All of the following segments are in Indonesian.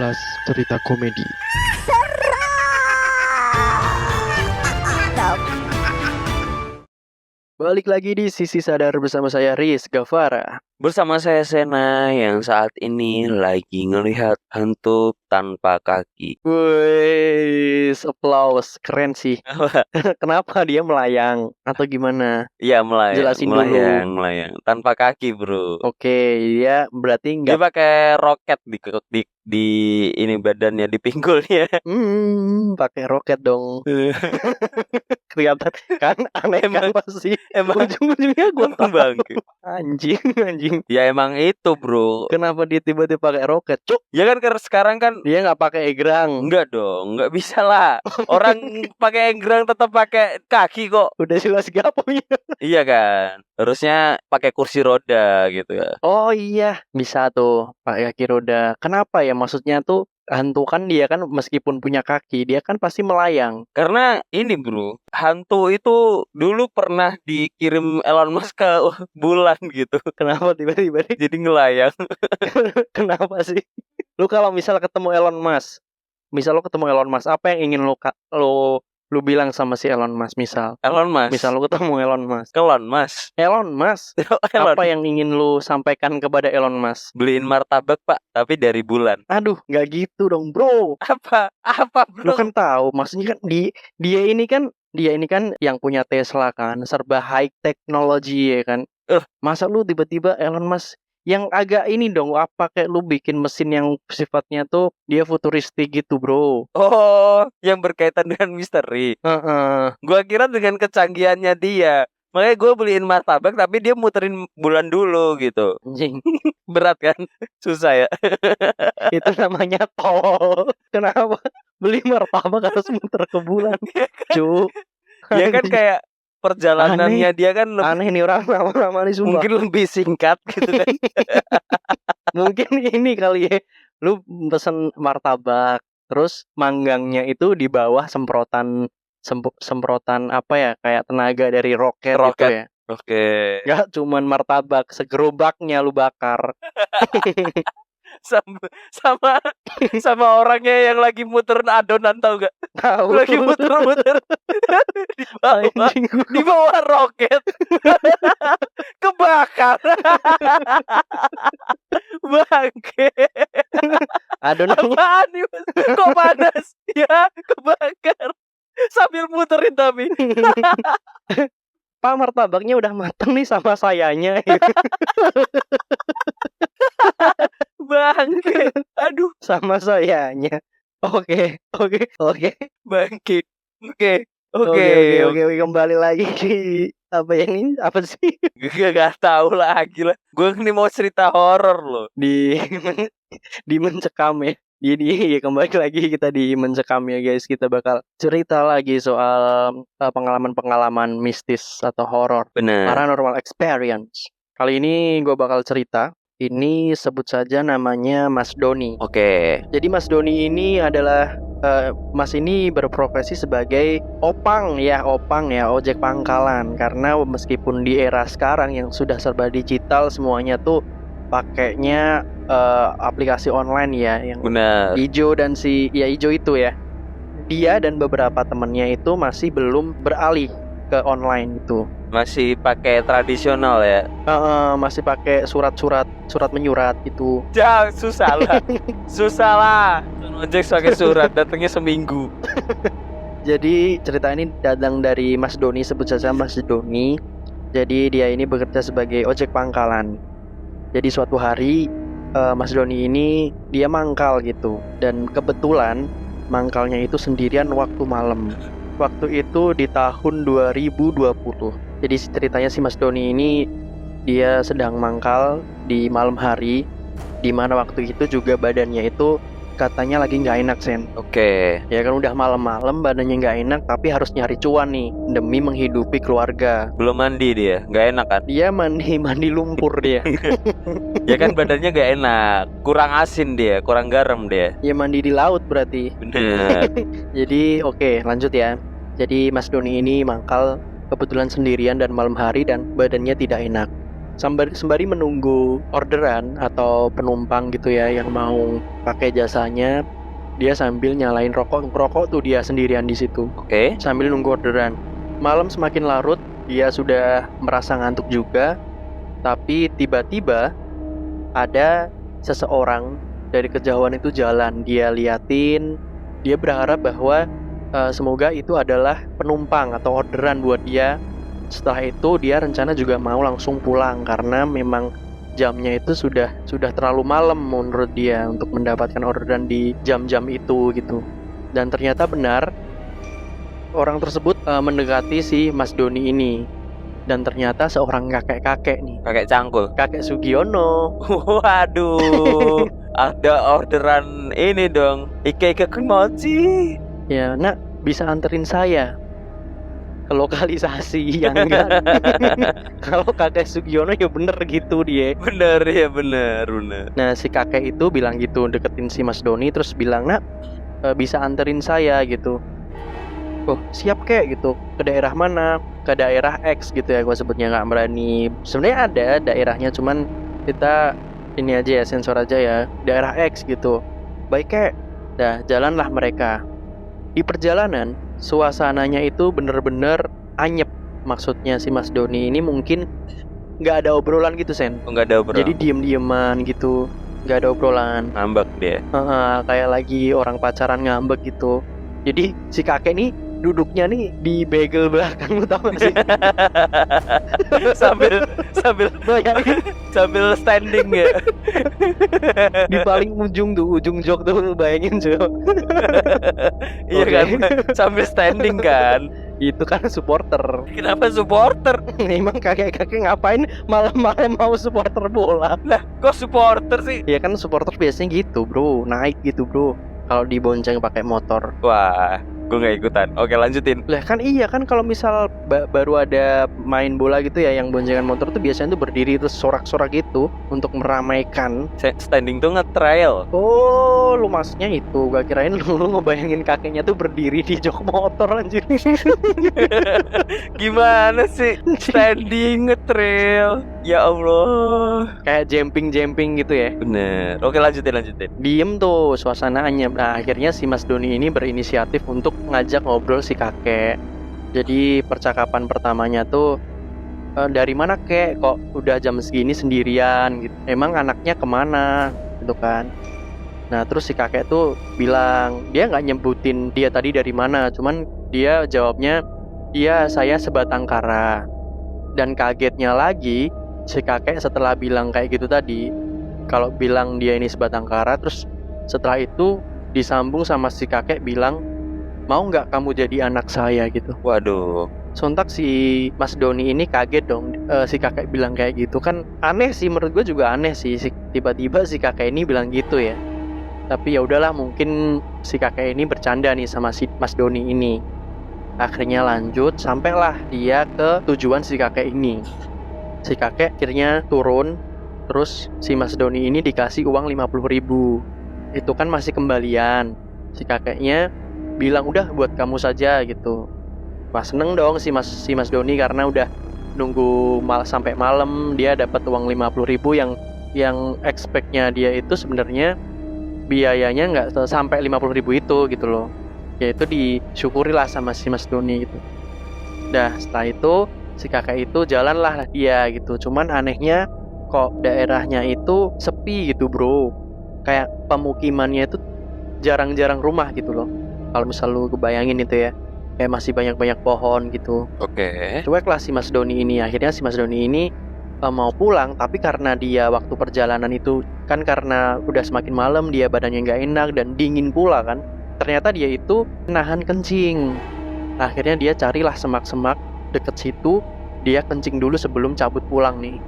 sekilas cerita komedi. Balik lagi di Sisi Sadar bersama saya Riz Gavara. Bersama saya Sena yang saat ini lagi ngelihat hantu tanpa kaki. Wih, applause, keren sih. Kenapa dia melayang atau gimana? Iya, Jelasin dulu. melayang tanpa kaki, bro. Oke, dia berarti Dia nggak. pakai roket di ini badannya, di pinggulnya. Pakai roket dong. Kelihatan kan aneh kan pasti. Emang Ujung-ujungnya gue bangke. anjing. Ya emang itu, bro. Kenapa dia tiba-tiba pakai roket? Cuk, Ya kan karena sekarang kan dia nggak pakai egrang. enggak dong, enggak bisa lah. Orang pakai enggrang tetap pakai kaki kok. Udah jelas gaponya. Iya kan. Harusnya pakai kursi roda gitu ya. Oh iya, bisa tuh pakai kaki roda. Kenapa ya? Maksudnya tuh hantu kan dia kan meskipun punya kaki, dia kan pasti melayang. Karena ini bro, hantu itu dulu pernah dikirim Elon Musk ke bulan gitu. Kenapa tiba-tiba dia? Jadi ngelayang. Kenapa sih? Lu kalau misal ketemu Elon Musk, apa yang ingin lu bilang sama si Elon Musk misal? Elon Musk. Misal lu ketemu Elon Musk. Elon Musk. Apa yang ingin lu sampaikan kepada Elon Musk? Beliin martabak pak, tapi dari bulan. Aduh, nggak gitu dong, bro. Apa bro? Lu kan tahu, maksudnya kan dia ini kan yang punya Tesla kan, serba high technology ya kan. Masa lu tiba-tiba Elon Musk yang agak ini dong, apa kayak lu bikin mesin yang sifatnya tuh dia futuristik gitu, bro. Oh, yang berkaitan dengan misteri. Gua kira dengan kecanggihannya dia. Makanya gue beliin martabak tapi dia muterin bulan dulu gitu. Anjing, Berat kan? Susah ya. itu namanya tol. Kenapa beli martabak harus muter ke bulan? Cuk. Ya kan kayak perjalanannya dia kan Aneh nih orang lama-lama nih sumpah. mungkin lebih singkat gitu kan. Mungkin ini kali ya, lu pesen martabak, terus manggangnya itu di bawah semprotan apa ya, kayak tenaga dari roket gitu ya. Oke. Gak cuman martabak, segerobaknya lu bakar. sama orangnya yang lagi muterin adonan tau gak? Tahu. Lagi muter-muter di bawah roket. Kebakar. Bangke. Adonannya Apaan nih mas? Kok panas? Ya kebakar. Sambil muterin tapi. Pak, martabaknya udah mateng nih sama sayanya. Bangke. Aduh. Sama sayanya. Oke. Bangke. Oke. Kembali lagi di apa yang ini apa sih? Gak tahu lagi lah. Gue ini mau cerita horor loh. Di mencekam ya. Jadi ya kembali lagi kita di mencekam ya guys. Kita bakal cerita lagi soal pengalaman-pengalaman mistis atau horor, Bener. paranormal experience. Kali ini gue bakal cerita. Ini sebut saja namanya Mas Doni. Oke. Jadi Mas Doni ini adalah Mas ini berprofesi sebagai opang ya, ojek pangkalan. Karena meskipun di era sekarang yang sudah serba digital semuanya tuh pakainya aplikasi online ya, yang Benar. hijau itu ya. Dia dan beberapa temannya itu masih belum beralih ke online itu. Masih pakai tradisional ya. Masih pakai surat menyurat itu. Ya susah lah. Ojek pakai surat datangnya seminggu. Jadi cerita ini datang dari Mas Doni, sebut saja Mas Doni. Jadi dia ini bekerja sebagai ojek pangkalan. Jadi suatu hari Mas Doni ini dia mangkal gitu. Dan kebetulan mangkalnya itu sendirian waktu malam. Waktu itu di tahun 2020. Jadi ceritanya si Mas Doni ini dia sedang mangkal di malam hari, di mana waktu itu juga badannya itu katanya lagi nggak enak Sen. Oke. Ya kan udah malam-malam badannya nggak enak, tapi harus nyari cuan nih demi menghidupi keluarga. Belum mandi dia, nggak enak kan? Dia mandi lumpur dia. Ya kan badannya nggak enak, kurang asin dia, kurang garam dia. Ya mandi di laut berarti. Bener. Jadi oke, lanjut ya. Jadi Mas Doni ini mangkal kebetulan sendirian dan malam hari dan badannya tidak enak. Sembari menunggu orderan atau penumpang gitu ya yang mau pakai jasanya, dia sambil nyalain rokok tuh dia sendirian di situ Oke. sambil nunggu orderan. Malam semakin larut, dia sudah merasa ngantuk juga, tapi tiba-tiba ada seseorang dari kejauhan itu jalan. Dia liatin, dia berharap bahwa semoga itu adalah penumpang atau orderan buat dia. Setelah itu dia rencana juga mau langsung pulang karena memang jamnya itu sudah terlalu malam menurut dia untuk mendapatkan orderan di jam-jam itu gitu. Dan ternyata benar, orang tersebut mendekati si Mas Doni ini. Dan ternyata seorang kakek-kakek nih, Kakek cangkul. kakek Sugiono. Waduh. Ada orderan ini dong. Ike kimochi. Ya, nak, bisa anterin saya ke lokalisasi yang enggak. Kalau kakek Sugiono ya bener gitu dia. Bener ya, bener. Nah, si kakek itu bilang gitu, deketin si Mas Doni, terus bilang, nak, bisa anterin saya gitu. Oh, siap kek gitu. Ke daerah mana? Ke daerah X gitu ya, gua sebutnya, nggak berani. Sebenarnya ada daerahnya, cuman kita ini aja ya, sensor aja ya. Daerah X gitu. Baik kek. Dah, jalanlah mereka. Di perjalanan, suasananya itu bener-bener anyep. Maksudnya si Mas Doni ini mungkin nggak ada obrolan gitu, Sen. Enggak ada obrolan. Jadi diem-dieman gitu, nggak ada obrolan. Ngambek dia. Kayak lagi orang pacaran ngambek gitu. Jadi si kakek nih duduknya nih di bagel belakang, lu tau gak sih? sambil Bayangin, sambil standing ya. di paling ujung tuh, ujung jok tuh, lu bayangin coba. Iya Oke. kan, sambil standing kan. Itu kan supporter. Kenapa supporter? Emang kakek-kakek ngapain malam-malam mau supporter bola? Lah, kok supporter sih? Ya kan supporter biasanya gitu bro, naik gitu bro, kalau dibonceng pakai motor. Wah, gue nggak ikutan. Oke, lanjutin. Lah kan iya kan, kalau misal baru ada main bola gitu ya, yang boncengan motor tuh biasanya tuh berdiri terus sorak-sorak gitu untuk meramaikan. Standing tuh nge-trail. Oh, lu maksudnya itu. Gua kirain lu ngebayangin kakeknya tuh berdiri di jok motor anjir. Gimana sih? Standing nge-trail. Ya Allah. Kayak jumping gitu ya. Bener. Oke, lanjutin. Diem tuh suasananya. Nah, akhirnya si Mas Doni ini berinisiatif untuk ngajak ngobrol si kakek. Jadi percakapan pertamanya tuh, dari mana kek? Kok udah jam segini sendirian gitu? Emang anaknya kemana? Gitu kan. Nah, terus si kakek tuh bilang, dia nggak nyebutin dia tadi dari mana, cuman dia jawabnya, iya saya sebatang kara. Dan kagetnya lagi, si kakek setelah bilang kayak gitu tadi, kalau bilang dia ini sebatang kara, terus setelah itu disambung sama si kakek bilang, mau nggak kamu jadi anak saya gitu. Waduh. Sontak si Mas Doni ini kaget dong, si kakek bilang kayak gitu. Kan aneh sih, menurut gue juga aneh sih, tiba-tiba si kakek ini bilang gitu ya. Tapi ya udahlah, mungkin si kakek ini bercanda nih sama si Mas Doni ini. Akhirnya lanjut, sampailah dia ke tujuan si kakek ini. Si kakek akhirnya turun, terus si Mas Doni ini dikasih uang 50.000. Itu kan masih kembalian. Si kakeknya bilang udah buat kamu saja gitu. Wah, seneng dong si Mas Doni karena udah nunggu sampai malam, dia dapat uang 50.000 yang expect-nya dia itu sebenarnya biayanya nggak sampai 50.000 itu gitu loh. Ya itu disyukurilah sama si Mas Doni gitu. Dah setelah itu si kakek itu jalanlah dia gitu. Cuman anehnya kok daerahnya itu sepi gitu bro. Kayak pemukimannya itu jarang-jarang rumah gitu loh. Kalau misal lu kebayangin itu ya, kayak masih banyak-banyak pohon gitu. Oke. Cueklah si Mas Doni ini. Akhirnya si Mas Doni ini mau pulang, tapi karena dia waktu perjalanan itu kan karena udah semakin malam, dia badannya nggak enak dan dingin pula kan. Ternyata dia itu nahan kencing. Akhirnya dia carilah semak-semak deket situ, dia kencing dulu sebelum cabut pulang nih.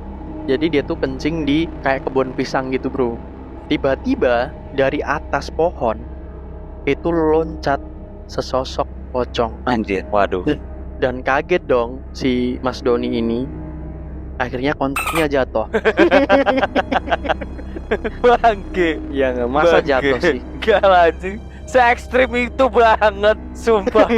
Jadi dia tuh kencing di kayak kebun pisang gitu bro. Tiba-tiba dari atas pohon itu loncat sesosok pocong. Anjir. Waduh. Dan kaget dong si Mas Doni ini. Akhirnya kontaknya jatuh. Bangke. Ya nggak, masa jatuh sih. Gak lanjut. Se-ekstrim itu banget, sumpah.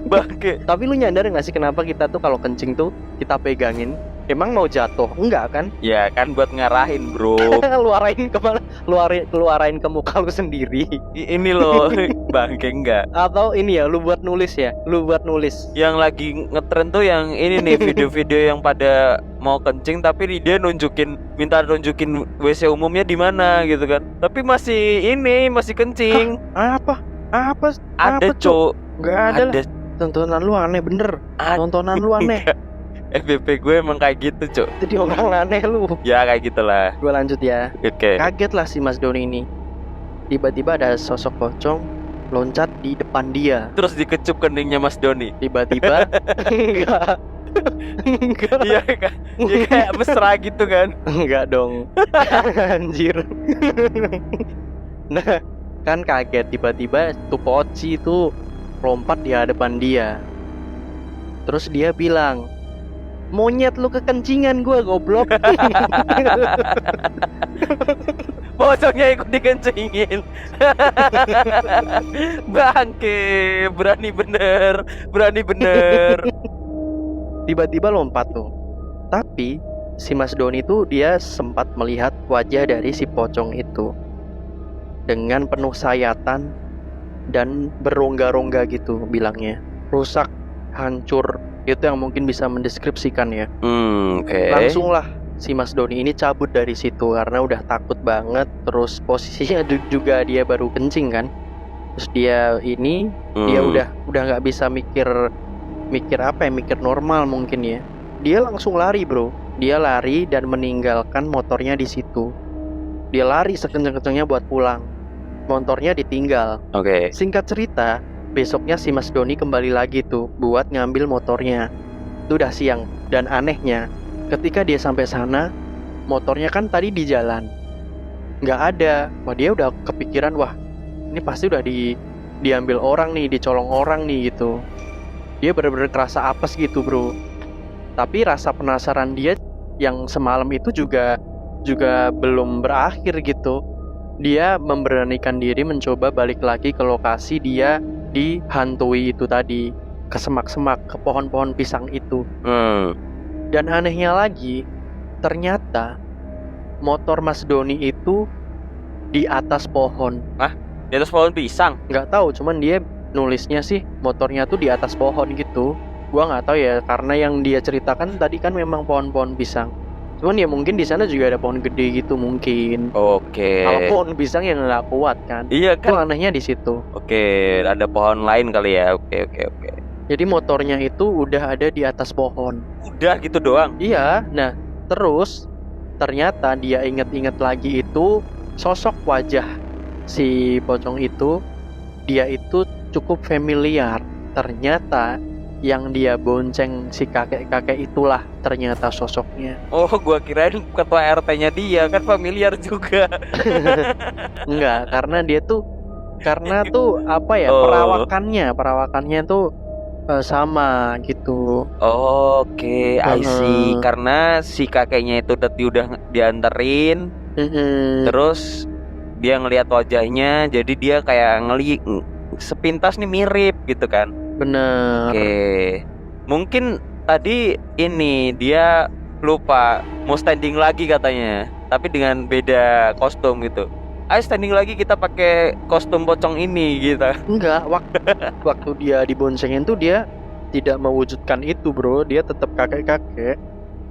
Bangke. Tapi lu nyadar nggak sih kenapa kita tuh kalau kencing tuh kita pegangin? Emang mau jatuh? Enggak kan? Ya kan buat ngarahin bro. Lu arahin kemana? Lu arahin ke muka lu sendiri. Ini loh bangke enggak. Atau ini ya, lu buat nulis ya? Lu buat nulis. Yang lagi ngetren tuh yang ini nih, video-video yang pada mau kencing tapi dia minta nunjukin WC umumnya di mana gitu kan. Tapi masih kencing. Apa? Ada, Cuk. Enggak ada lah. Ada. Tontonan lu aneh bener. Tontonan lu aneh. FBP gue emang kayak gitu, Cuk. Jadi orang aneh lu. Ya kayak gitulah. Gue lanjut ya. Oke. Kaget lah si Mas Doni ini. Tiba-tiba ada sosok pocong loncat di depan dia. Terus dikecup keningnya Mas Doni. Tiba-tiba enggak. Iya kan? Ya kayak mesra gitu kan. Enggak dong. Anjir. Nah, kan kaget tiba-tiba tuh poci itu lompat di hadapan dia. Terus dia bilang, "Monyet lu kekencingan gua, goblok." Pocongnya ikut dikencingin. Bangke, berani bener. Tiba-tiba lompat tuh. Tapi si Mas Doni tuh dia sempat melihat wajah dari si pocong itu dengan penuh sayatan dan berongga-rongga gitu bilangnya. Rusak, hancur, itu yang mungkin bisa mendeskripsikan ya. Oke. Langsung lah si Mas Doni ini cabut dari situ karena udah takut banget. Terus posisinya juga dia baru kencing kan. Terus dia udah nggak bisa mikir normal mungkin ya. Dia langsung lari bro. Dia lari dan meninggalkan motornya di situ. Dia lari sekenceng-kencengnya buat pulang. Motornya ditinggal. Oke. Singkat cerita, besoknya si Mas Doni kembali lagi tuh buat ngambil motornya. Itu udah siang. Dan anehnya, ketika dia sampai sana, motornya kan tadi di jalan, nggak ada. Wah, dia udah kepikiran, wah ini pasti udah diambil orang nih, dicolong orang nih gitu. Dia bener-bener kerasa apes gitu bro. Tapi rasa penasaran dia yang semalam itu juga belum berakhir gitu. Dia memberanikan diri mencoba balik lagi ke lokasi dia dihantui itu tadi, ke semak-semak, ke pohon-pohon pisang itu. Dan anehnya lagi, ternyata motor Mas Doni itu di atas pohon. Di atas pohon pisang? Nggak tahu, cuman dia nulisnya sih motornya tuh di atas pohon gitu. Gua nggak tahu ya, karena yang dia ceritakan tadi kan memang pohon-pohon pisang. Cuman ya mungkin di sana juga ada pohon gede gitu mungkin. Oke. Kalau pohon pisang yang nggak kuat kan. Iya Itu kan. anehnya di situ. Oke, ada pohon lain kali ya. Oke. Jadi motornya itu udah ada di atas pohon. Udah gitu doang. Iya, nah terus ternyata dia inget-inget lagi itu sosok wajah si pocong itu, dia itu cukup familiar. Ternyata yang dia bonceng si kakek-kakek itulah ternyata sosoknya. Oh, gua kirain ketua RT-nya dia, kan familiar juga. Enggak, karena tuh apa ya, Oh. perawakannya tuh sama gitu. Oke, I see. Heeh. Karena si kakeknya itu tadi udah dianterin, terus dia ngelihat wajahnya, jadi dia kayak sepintas nih mirip gitu kan. Bener. Oke. Mungkin tadi ini dia lupa mau standing lagi katanya, tapi dengan beda kostum gitu. Ayo standing lagi, kita pakai kostum pocong ini gitu. Enggak, waktu dia diboncengin tuh dia tidak mewujudkan itu bro. Dia tetap kakek-kakek.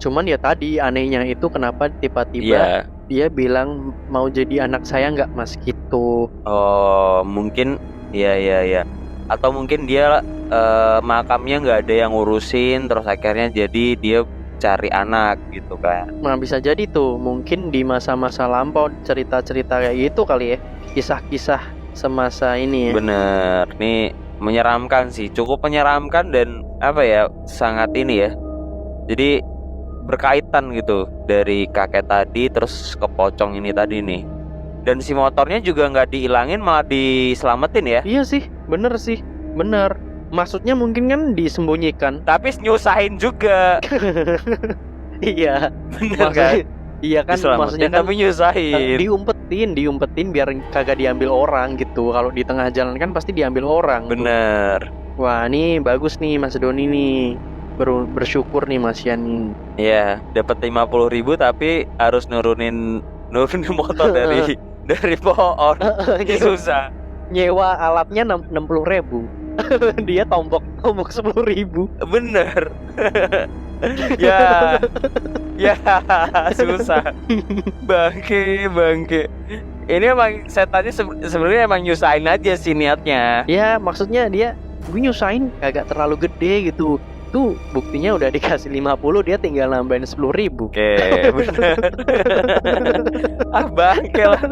Cuman ya tadi anehnya itu kenapa tiba-tiba Iya. dia bilang mau jadi anak saya nggak mas gitu. Oh, mungkin iya. Atau mungkin dia makamnya nggak ada yang ngurusin, terus akhirnya jadi dia cari anak gitu kan. Nah bisa jadi tuh mungkin di masa-masa lampau cerita-cerita kayak gitu kali ya. Kisah-kisah semasa ini ya. Bener, nih menyeramkan sih, cukup menyeramkan dan apa ya, sangat ini ya. Jadi berkaitan gitu dari kakek tadi terus ke pocong ini tadi nih. Dan si motornya juga nggak dihilangin, malah diselamatin ya. Iya sih, bener. Maksudnya mungkin kan disembunyikan. Tapi nyusahin juga. Iya. Bener kan? Iya kan, Diselamatin maksudnya kan tapi nyusahin. diumpetin biar kagak diambil orang gitu. Kalau di tengah jalan kan pasti diambil orang. Bener. Wah, ini bagus nih Mas Doni nih. bersyukur nih Mas Yan. Iya, dapat 50.000 tapi harus nurunin motor dari pohon. Susah. Nyewa alatnya 60.000. Dia tombok 10.000. Bener. Ya, ya susah. Bangke. Ini emang setannya sebenarnya emang nyusahin aja sih niatnya. Ya maksudnya dia gue nyusahin agak terlalu gede gitu. Tuh buktinya udah dikasih 50, dia tinggal nambahin 10.000. Oke, bener. Bangke lah.